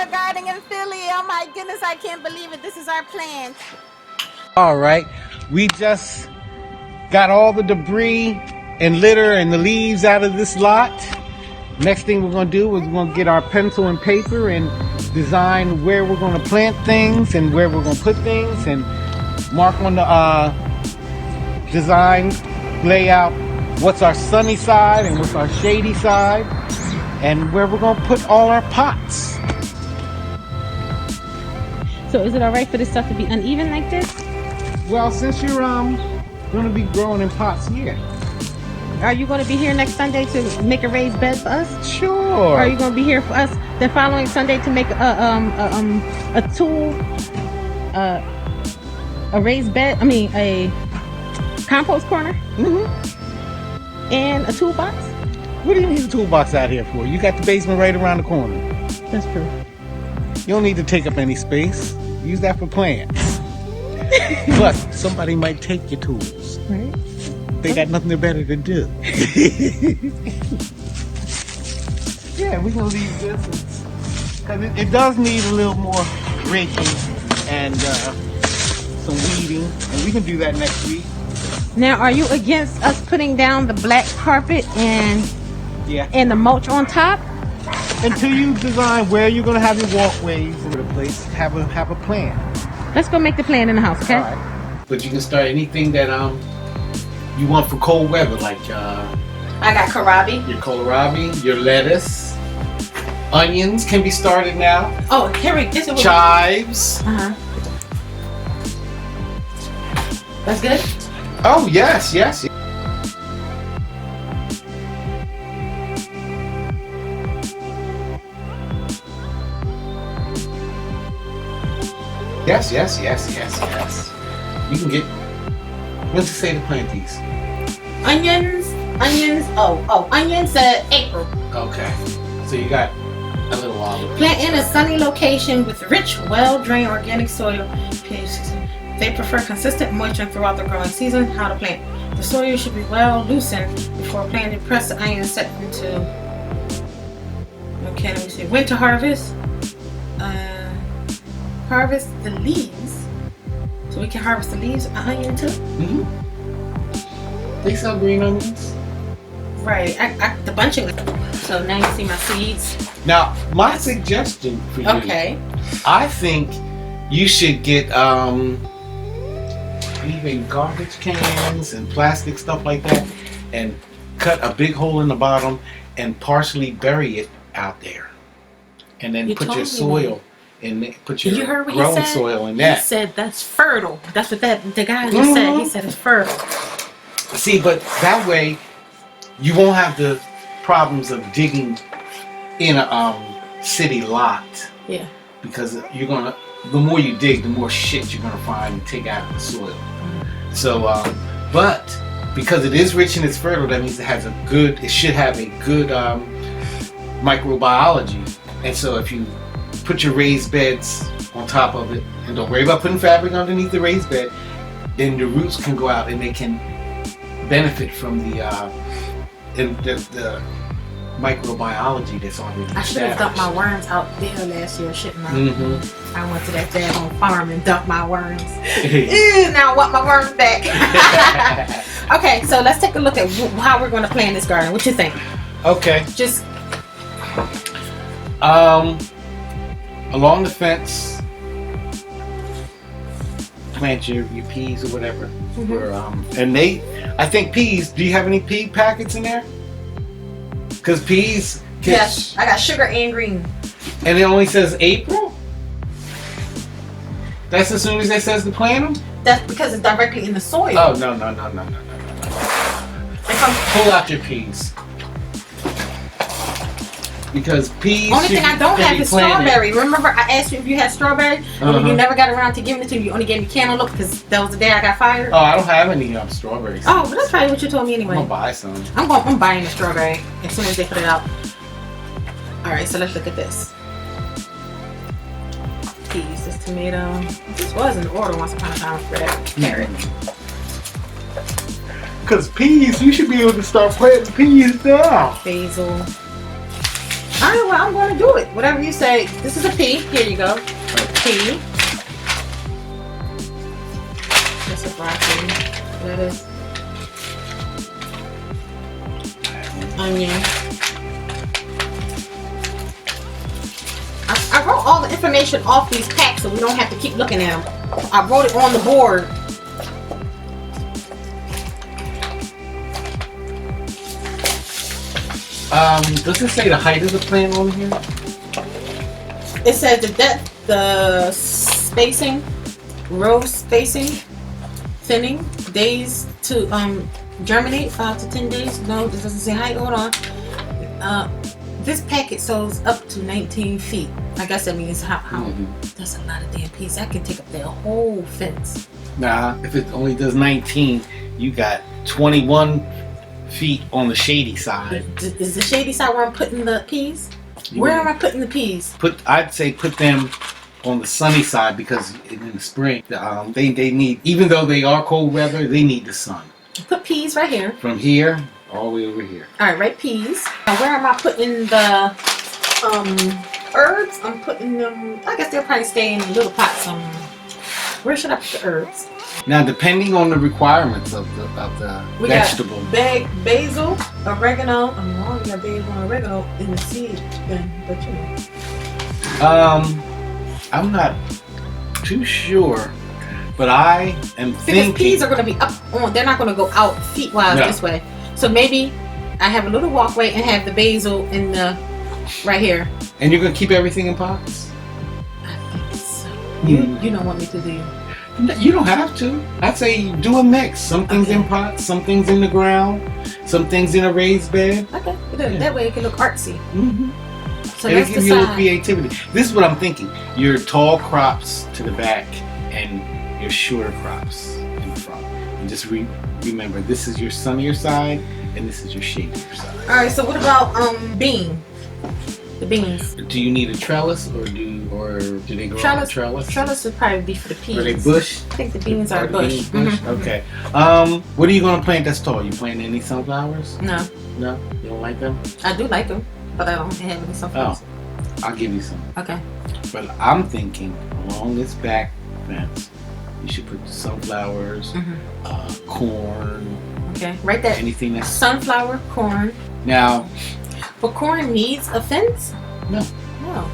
a garden in Philly. Oh my goodness, I can't believe it. This is our plan. All right, we just got all the debris and litter and the leaves out of this lot. Next thing we're going to do is we're going to get our pencil and paper and design where we're going to plant things and where we're going to put things, and mark on the design layout what's our sunny side and what's our shady side, and where we're going to put all our pots. So is it all right for this stuff to be uneven like this? Well, since you're going to be growing in pots, yeah. Are you going to be here next Sunday to make a raised bed for us? Sure. Or are you going to be here for us the following Sunday to make a tool, a raised bed? I mean, a compost corner? Mm-hmm. And a toolbox? What do you need a toolbox out here for? You got the basement right around the corner. That's true. You don't need to take up any space. Use that for plants. But somebody might take your tools. Right. They got nothing better to do. Yeah, we're going to leave this. Because it does need a little more raking and some weeding. And we can do that next week. Now, are you against us putting down the black carpet and the mulch on top? Until you design where you're going to have your walkways and the place, have a plan. Let's go make the plan in the house, okay? All right. But you can start anything that you want for cold weather, like I got kohlrabi. your kohlrabi, your lettuce, onions can be started now. Oh, Harry, this is Chives. That's good. Oh yes. Yes. You can get. What's it say to plant these? Onions. Onions. April. Okay. So you got a little while. Plant in a sunny location with rich, well-drained organic soil. They prefer consistent moisture throughout the growing season. How to plant. The soil should be well loosened before planting. Press the onion set into. Okay, let me see. Winter harvest. Harvest the leaves. So we can harvest the leaves of onion too? Mm-hmm. They sell green onions. Right. The bunching. So now you see my seeds. Now, my suggestion for you. Okay. I think you should get even garbage cans and plastic stuff like that, and cut a big hole in the bottom and partially bury it out there, and then put your soil. And put your growing soil in that. He said that's fertile. That's what the guy just said. He said it's fertile. See, but that way you won't have the problems of digging in a city lot. Yeah. Because the more you dig, the more shit you're gonna find and take out of the soil. So, but because it is rich and it's fertile, that means it should have a good microbiology. And so if you put your raised beds on top of it, and don't worry about putting fabric underneath the raised bed, then the roots can go out and they can benefit from the microbiology that's already I should have dumped my worms out there last year, shouldn't I? Mm-hmm. I went to that daggone farm and dumped my worms. Ew, now I want my worms back. Okay, so let's take a look at how we're going to plan this garden. What you think? Okay. Just along the fence, plant your peas or whatever. And I think peas. Do you have any pea packets in there? Because peas. Yes, I got sugar and green. And it only says April. That's as soon as it says to plant them. That's because it's directly in the soil. Oh no! Pull out your peas. Because peas. Only thing I don't have is strawberry. Remember, I asked you if you had strawberry, and you never got around to giving it to me. You only gave me cantaloupe because that was the day I got fired. Oh, I don't have any strawberries. Oh, but that's probably what you told me anyway. I'm gonna buy some. I'm buying the strawberry as soon as they put it out. All right, so let's look at this. Peas, this tomato. This was in order once upon a time for that carrot. Because peas, you should be able to start planting peas now. Basil. I Alright, well, I'm going to do it. Whatever you say. This is a pea. Here you go. A pea. That's a broccoli. Lettuce. Onion. I wrote all the information off these packs so we don't have to keep looking at them. I wrote it on the board. Does it say the height of the plant on here? It says the depth, the spacing, row spacing, thinning, days to germinate, 5 to 10 days. No, this doesn't say height. Hold on. This packet shows up to 19 feet. I guess that means how that's a lot of damn peas. That can take up their whole fence. Nah, if it only does 19, you got 21 feet on the shady side. Is the shady side where I'm putting the peas? Where am I putting the peas? I'd say put them on the sunny side because in the spring, they need, even though they are cold weather, they need the sun. Put peas right here. From here all the way over here. All right, right peas. Now where am I putting the herbs? I'm putting them. I guess they'll probably stay in little pots. Where should I put the herbs? Now, depending on the requirements of the vegetable. Got basil, oregano. I'm wrong. We got basil and oregano in the seed bin, but you know. I'm not too sure, but I am thinking because peas are going to be up on. They're not going to go out feet wise this way. So maybe I have a little walkway and have the basil in the right here. And you're going to keep everything in pots? I think so. You don't want me to do. You don't have to. I'd say do a mix. Some things in pots, some things in the ground, some things in a raised bed. Okay, that way it can look artsy. So it'll let's give you a little decide. creativity. This is what I'm thinking. Your tall crops to the back and your shorter crops in the front. And just remember, this is your sunnier side and this is your shadier side. All right. So what about bean? The beans. Do you need a trellis or do they grow on a trellis? Trellis would probably be for the peas. Are they bush? I think the beans are bush. Okay. What are you going to plant that's tall? You planting any sunflowers? No. No? You don't like them? I do like them, but I don't have any sunflowers. Oh, I'll give you some. Okay. But I'm thinking along this back fence, you should put sunflowers, corn. Okay. Right there. Anything that's sunflower, corn. Now. But corn needs a fence? No. No.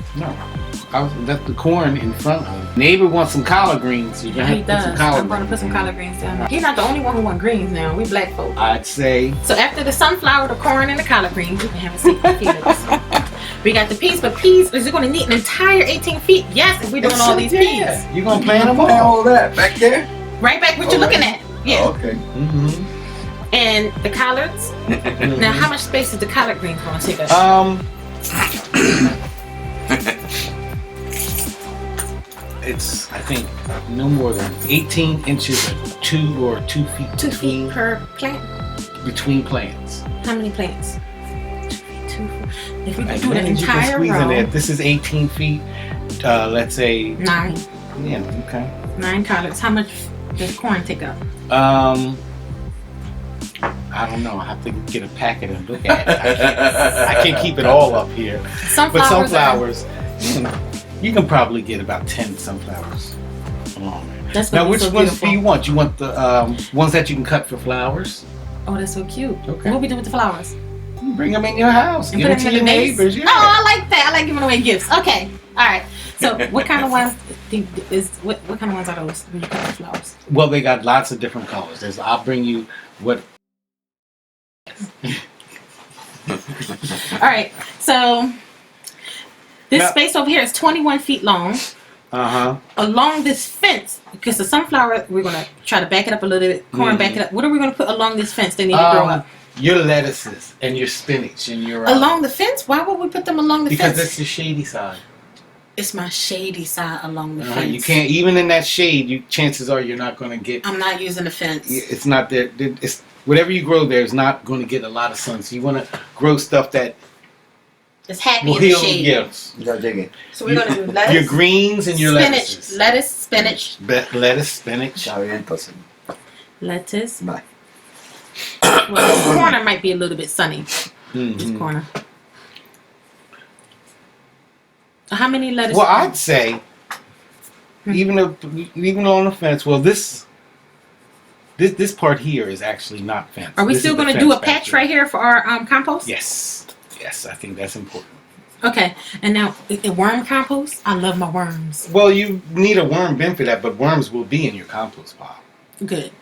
That's the corn in front of. Neighbor wants some collard greens. So you're gonna have to put some collard I'm going to put some collard greens down there. He's not the only one who wants greens now. We black folk. I'd say. So after the sunflower, the corn, and the collard greens, we can have a seat for peanuts. We got the peas, but peas, is it going to need an entire 18 feet? Yes, if we're doing all these peas. You're going to plant them all that back there? Right back what you're looking at. Yeah. Oh, okay. And the collards. Now, how much space is the collard greens going to take up? It's, I think, no more than 18 inches or 2 feet. 2 feet per plant? Between plants. How many plants? 2 feet. If we And do an then you can entire squeeze row. in there. This is 18 feet. Let's say 9. Yeah. Okay. 9 collards. How much does corn take up? I don't know. I have to get a packet and look at it. I can't keep it all up here. But sunflowers, you can probably get about 10 sunflowers along there. Now, which ones do you want? You want the ones that you can cut for flowers? Oh, that's so cute. Okay. What we do with the flowers? Bring them in your house. Give them to your neighbors. Yeah. Oh, I like that. I like giving away gifts. Okay. All right. So, what kind of ones what kind of ones are those when you cut the flowers? Well, they got lots of different colors. I'll bring you what. All right. So, this space over here is 21 feet long. Along this fence, because the sunflower, we're going to try to back it up a little bit. Corn, back it up. What are we going to put along this fence? They need to grow up. Your lettuces and your spinach and your along the fence. Why would we put them along the fence? Because that's the shady side. It's my shady side along the fence. You can't, even in that shade. Chances are you're not going to get. I'm not using the fence. It's not there. It's whatever you grow there is not going to get a lot of sun. So you want to grow stuff that. It's happy in the shade. Yes. You gotta dig it. So we're gonna do lettuce, your greens and your spinach, lettuce, spinach. Lettuce. Bye. Well, this corner might be a little bit sunny. This corner. How many lettuce? Well, I'd say even on the fence. Well, this part here is actually not fenced. Are we This still is the going to do a fence patch back right here for our compost? Yes, I think that's important. Okay, and now the worm compost. I love my worms. Well, you need a worm bin for that, but worms will be in your compost pile. Good.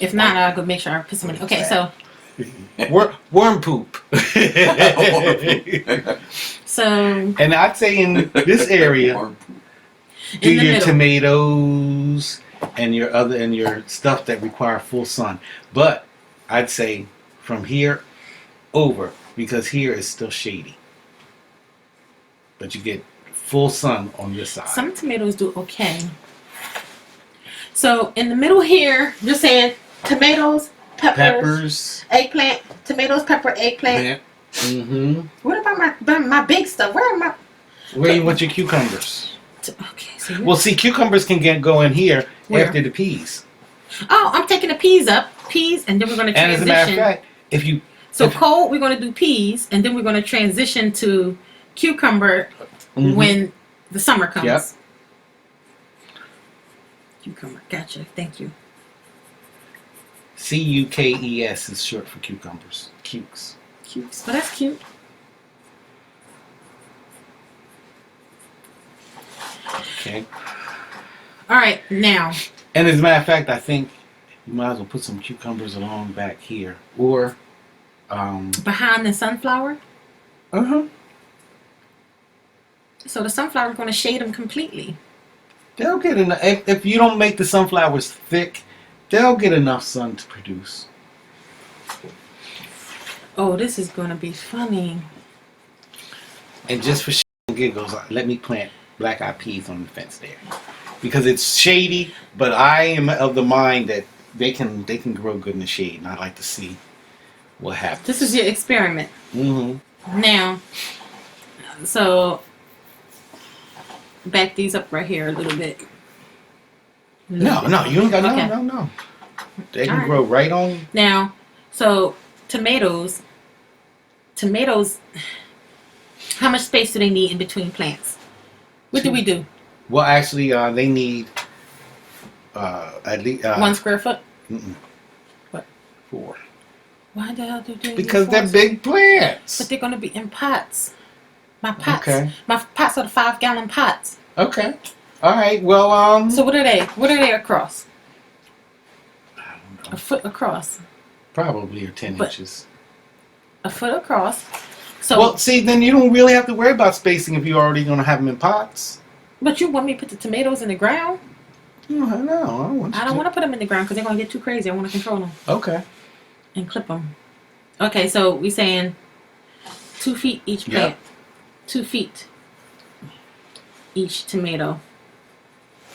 If not, I'll go make sure I put some in. Okay, so. Worm poop. So. And I'd say in this area, do your middle. Tomatoes and your stuff that require full sun. But I'd say from here over, because here is still shady. But you get full sun on this side. Some tomatoes do okay. So in the middle here, you're saying tomatoes, peppers, eggplant, tomatoes, pepper, eggplant. Mm-hmm. What about my big stuff? Where you want your cucumbers? Okay. So well, see, cucumbers can go in here after the peas. Oh, I'm taking the peas up, and then we're going to transition. And as a matter of fact, cold, we're going to do peas, and then we're going to transition to cucumber when the summer comes. Yep. Cucumber, gotcha. Thank you. CUKES is short for cucumbers. Cukes. Cukes. Well, that's cute. Okay. All right, now. And as a matter of fact, I think you might as well put some cucumbers along back here, or behind the sunflower. So the sunflower is going to shade them completely. They'll get enough. If you don't make the sunflowers thick, they'll get enough sun to produce. Oh, this is going to be funny. And just for giggles, let me plant black-eyed peas on the fence there, because it's shady. But I am of the mind that they can grow good in the shade, and I'd like to see what happens. This is your experiment. Now, so back these up right here a little bit. No, you don't got no. They can grow right on. Now, so tomatoes. How much space do they need in between plants? What do we do? Well, actually, they need at least 1 square foot. What? 4. Why the hell do they? Because they're big plants. But they're going to be in pots. My pots. Okay. My pots are the 5-gallon pots. Okay. All right. Well, So what are they? What are they across? I don't know. A foot across. Probably, or 10 inches. A foot across. So. Well, see, then you don't really have to worry about spacing if you're already going to have them in pots. But you want me to put the tomatoes in the ground? No, I don't want to put them in the ground because they're going to get too crazy. I want to control them. Okay. And clip them. Okay, so we're saying 2 feet each plant. Yep. 2 feet each tomato.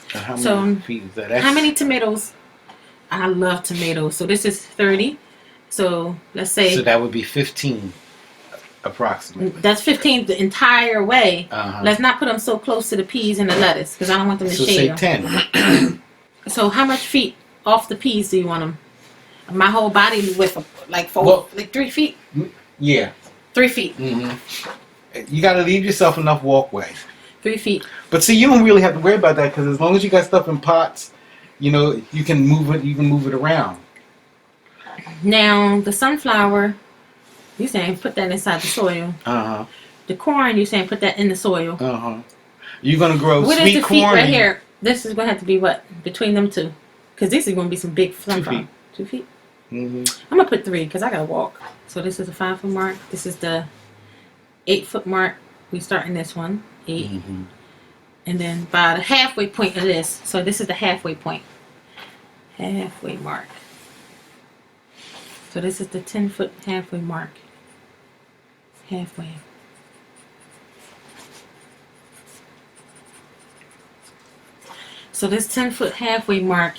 How many feet is that? How many tomatoes? I love tomatoes. So this is 30. So let's say. So that would be 15 approximately. That's 15 the entire way. Let's not put them so close to the peas and the lettuce because I don't want them to shade them. So say 10. So how much feet off the peas do you want them? My whole body width, like 3 feet? Yeah. 3 feet. You got to leave yourself enough walkway. 3 feet. But see, you don't really have to worry about that because as long as you got stuff in pots, you can move it. You can move it around. Now the sunflower, you saying put that inside the soil. The corn, you saying put that in the soil. You're gonna grow what sweet is the corn. Feet right here? This is gonna have to be what between them two, because this is gonna be some big sunflower. 2 feet. I'm gonna put 3 because I gotta walk. So this is the 5 foot mark. This is the 8 foot mark. We start in this one 8, and then by the halfway point of this. So this is the halfway point. Halfway mark. So this is the 10 foot halfway mark. Halfway. So this 10 foot halfway mark,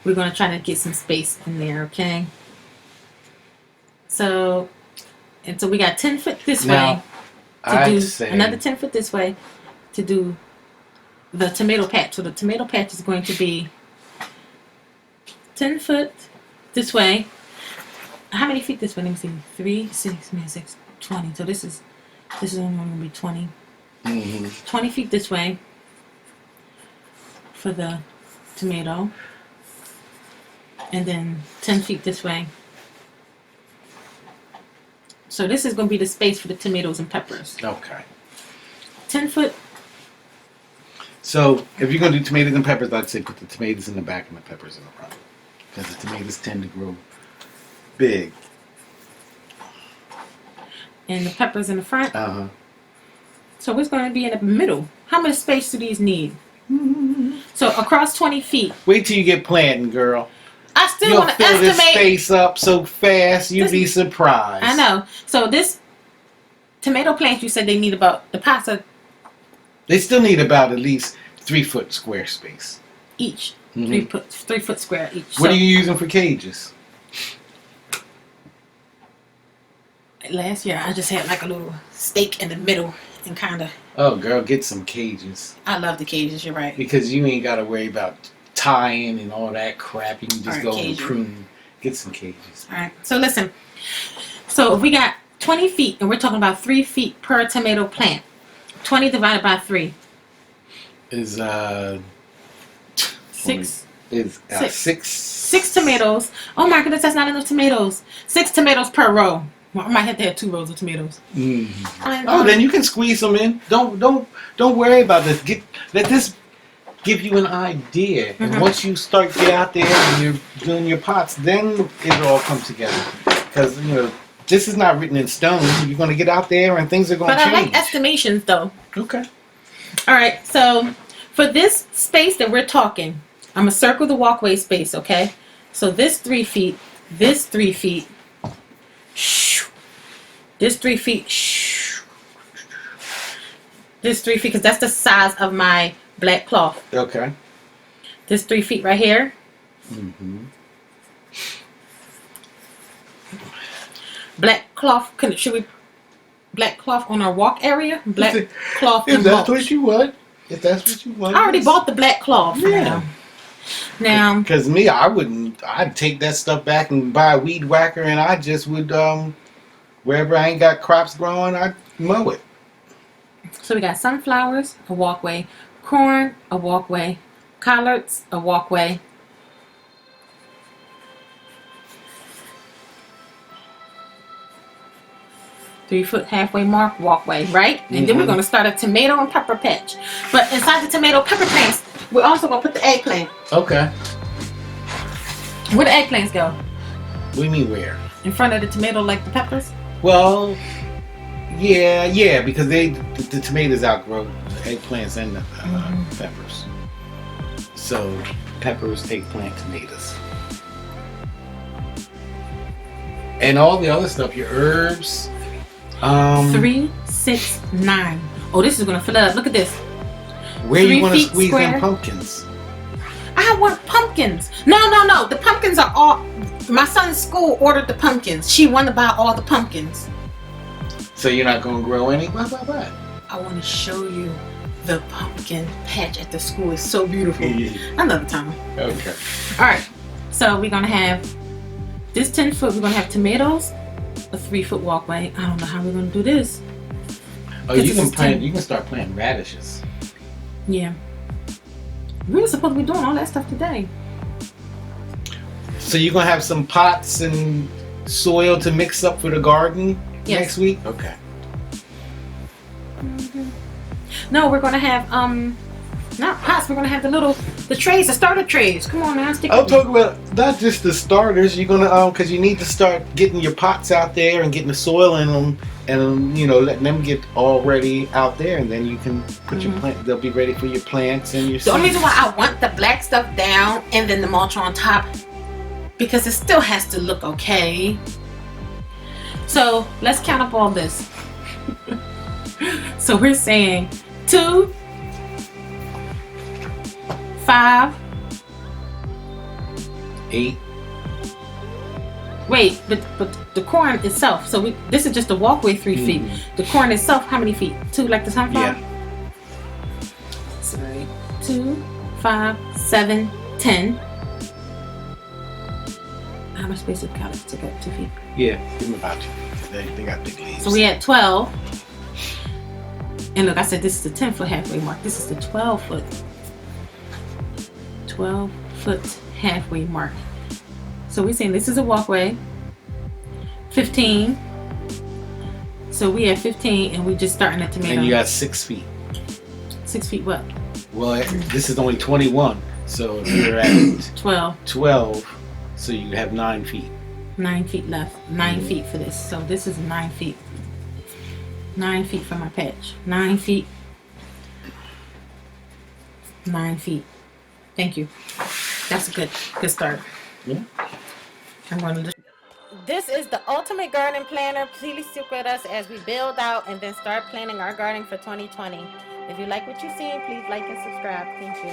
we're going to try to get some space in there, okay? So we got 10 foot this way to do another 10 foot this way to do the tomato patch. So the tomato patch is going to be 10 foot this way. How many feet this way? Let me see. 3, 6, 6, 20. So this is This is only going to be 20. Mm-hmm. 20 feet this way for the tomato. And then 10 feet this way. So this is going to be the space for the tomatoes and peppers. Okay. 10 foot. So if you're going to do tomatoes and peppers, I'd say put the tomatoes in the back and the peppers in the front. Because the tomatoes tend to grow big. And the peppers in the front. Uh-huh. So it's going to be in the middle. How much space do these need? So across 20 feet. Wait till you get planting, girl. I still You'll want to fill estimate. this space up so fast, you'd be surprised. I know. So this tomato plants, you said they need about, the pots are They still need about at least 3 foot square space. each. Mm-hmm. 3 foot square each. What are you using for cages? Last year I just had like a little stake in the middle and kind of. Oh, girl, get some cages. I love the cages. You're right. Because you ain't got to worry about tying and all that crap. You can just Alright, go and caging. prune. Get some cages. All right. So listen. So if we got 20 feet and we're talking about 3 feet per tomato plant, 20 divided by 3 Is 6. Is Six. 6. 6 tomatoes. Oh my goodness, that's not enough tomatoes. 6 tomatoes per row. Well, I might have to have 2 rows of tomatoes. Oh, then you can squeeze them in. Don't worry about this. Let this give you an idea. And once you start get out there and you're doing your pots, then it'll all come together. Because this is not written in stone. You're going to get out there and things are going to But change. I like estimations though. Okay. All right. So for this space that we're talking, I'm gonna circle the walkway space. Okay. So this 3 feet. This 3 feet. This 3 feet. This 3 feet, because that's the size of my black cloth. Okay. This 3 feet right here. Mm-hmm. Black cloth. Should we? Black cloth on our walk area. Black cloth. If and that's mulch. what you want. If that's what you want. I already bought the black cloth. Yeah. Now. Because me, I'd take that stuff back and buy a weed whacker, and I just would, wherever I ain't got crops growing, I'd mow it. So we got sunflowers, a walkway, corn, a walkway, collards, a walkway. Three-foot halfway mark walkway, right? And then we're going to start a tomato and pepper patch. But inside the tomato pepper plants, we're also going to put the eggplant. Okay. Where the eggplants go? What do you mean where? In front of the tomato like the peppers? Well, yeah, because the tomatoes outgrow the eggplants and the peppers. So peppers, eggplant, tomatoes. And all the other stuff, your herbs. 3, 6, 9. Oh, this is going to fill up. Look at this. Where you 3 want to feet squeeze square. in pumpkins? I want pumpkins. No. The pumpkins are all. My son's school ordered the pumpkins. She wanted to buy all the pumpkins. So you're not going to grow any? What? I want to show you the pumpkin patch at the school. It's so beautiful. Yeah. Another time. Okay. All right. So we're gonna have this 10 foot. We're gonna have tomatoes, a 3-foot walkway. I don't know how we're gonna do this. Oh, you can start planting radishes. Yeah. We were supposed to be doing all that stuff today. So you're gonna have some pots and soil to mix up for the garden next week? Okay. No, we're gonna have not pots. We're gonna have the trays, the starter trays. Come on now, stick. I'm talking about not just the starters. You're gonna because you need to start getting your pots out there and getting the soil in them, and letting them get all ready out there, and then you can put your plant. They'll be ready for your plants and your. The only reason why I want the black stuff down and then the mulch on top, because it still has to look okay. So let's count up all this. So we're saying 2, 5, 8. Wait, but the corn itself. So this is just the walkway 3 feet. The corn itself, how many feet? 2, like the sunflower. Yeah. Sorry. 2, 5, 7, 10. How much space did collards take up? 2 feet. Yeah. Give them about 2. They got big leaves. So we had 12. And look, I said this is the 10-foot halfway mark. This is the 12-foot. 12-foot halfway mark. So we're saying this is a walkway. 15. So we have 15, and we're just starting at tomato. And you got 6 feet. 6 feet what? Well, this is only 21, so you're at 12. 12, so you have 9 feet. 9 feet left. 9 feet for this. So this is 9 feet. 9 feet for my patch. 9 feet. 9 feet. Thank you. That's a good start. Yeah. I'm going to. This is the ultimate garden planner. Please stick with us as we build out and then start planning our garden for 2020. If you like what you're seeing, please like and subscribe. Thank you.